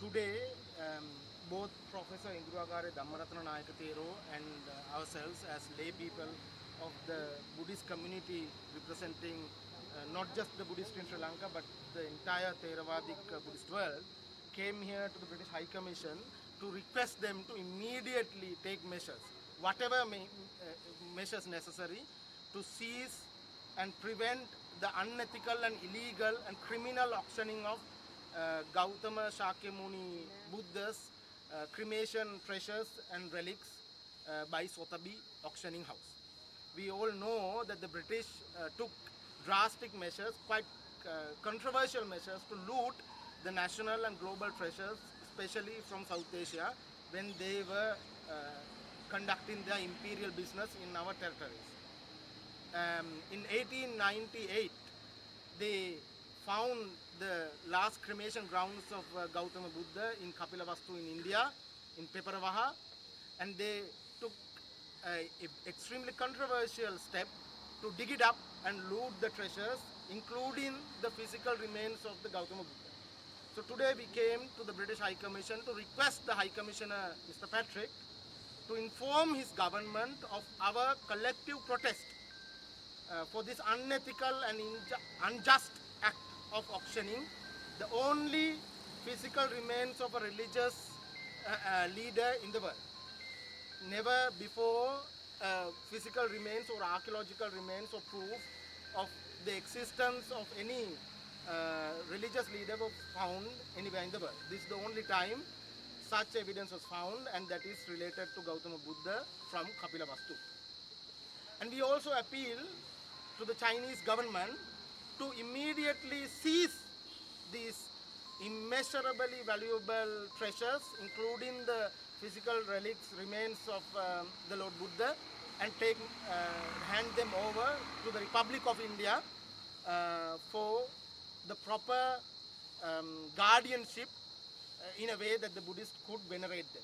Today, both Professor Induragare Dhammaratana Nayakatero and ourselves as lay people of the Buddhist community representing not just the Buddhist in Sri Lanka but the entire Theravadic Buddhist world came here to the British High Commission to request them to immediately take measures, whatever measures necessary to seize and prevent the unethical and illegal and criminal auctioning of Gautama Shakyamuni Buddha's cremation treasures and relics by Sotheby auctioning house. We all know that the British took drastic measures, quite controversial measures to loot the national and global treasures, especially from South Asia, when they were conducting their imperial business in our territories. In 1898, they found the last cremation grounds of Gautama Buddha in Kapilavastu in India, in Peparavaha, and they took an extremely controversial step to dig it up and loot the treasures, including the physical remains of the Gautama Buddha. So today we came to the British High Commission to request the High Commissioner, Mr. Patrick, to inform his government of our collective protest for this unethical and unjust act of auctioning the only physical remains of a religious leader in the world. Never before physical remains or archaeological remains or proof of the existence of any religious leader was found anywhere in the world. This is the only time such evidence was found, and that is related to Gautama Buddha from Kapilavastu. And we also appeal to the Chinese government to immediately seize these immeasurably valuable treasures, including the physical relics, remains of the Lord Buddha, and hand them over to the Republic of India for the proper guardianship in a way that the Buddhists could venerate them.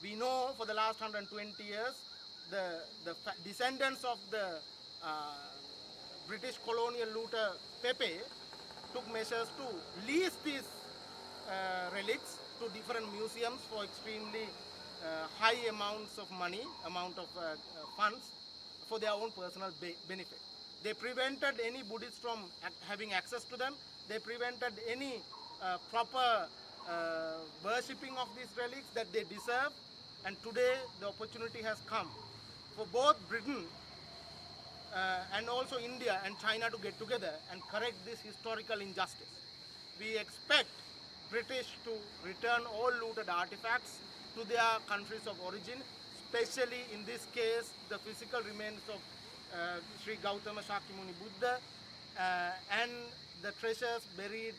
We know for the last 120 years, the descendants of the British colonial looter Pepe took measures to lease these relics to different museums for extremely high amounts of money, funds for their own personal benefit. They prevented any Buddhists from having access to them. They prevented any proper worshipping of these relics that they deserve. And today the opportunity has come for both Britain and also India and China to get together and correct this historical injustice. We expect British to return all looted artifacts to their countries of origin, especially in this case the physical remains of Sri Gautama Shakyamuni Buddha and the treasures buried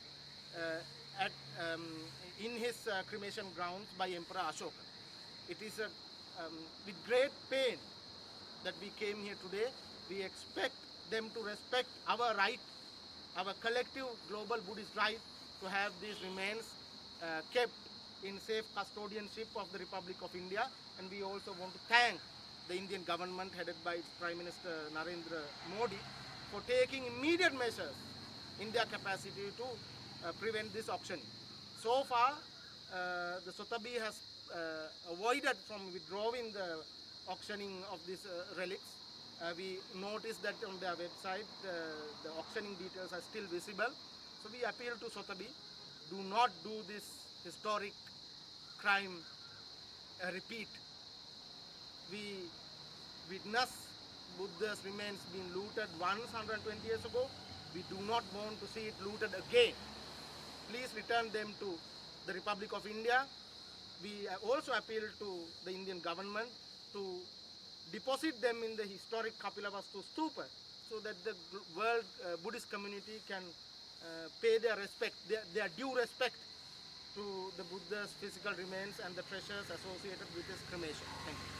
in his cremation grounds by Emperor Ashoka. It is with great pain that we came here today. We expect them to respect our right, our collective global Buddhist right to have these remains kept in safe custodianship of the Republic of India. And we also want to thank the Indian government headed by its Prime Minister Narendra Modi for taking immediate measures in their capacity to prevent this auctioning. So far, the Sotheby has avoided from withdrawing the auctioning of these relics. We noticed that on their website the auctioning details are still visible. So we appeal to Sotheby, do not do this historic crime repeat. We witness Buddha's remains being looted once 120 years ago. We do not want to see it looted again. Please return them to the Republic of India. We also appeal to the Indian government to deposit them in the historic Kapilavastu stupa so that the world Buddhist community can pay their respect, their due respect to the Buddha's physical remains and the treasures associated with his cremation. Thank you.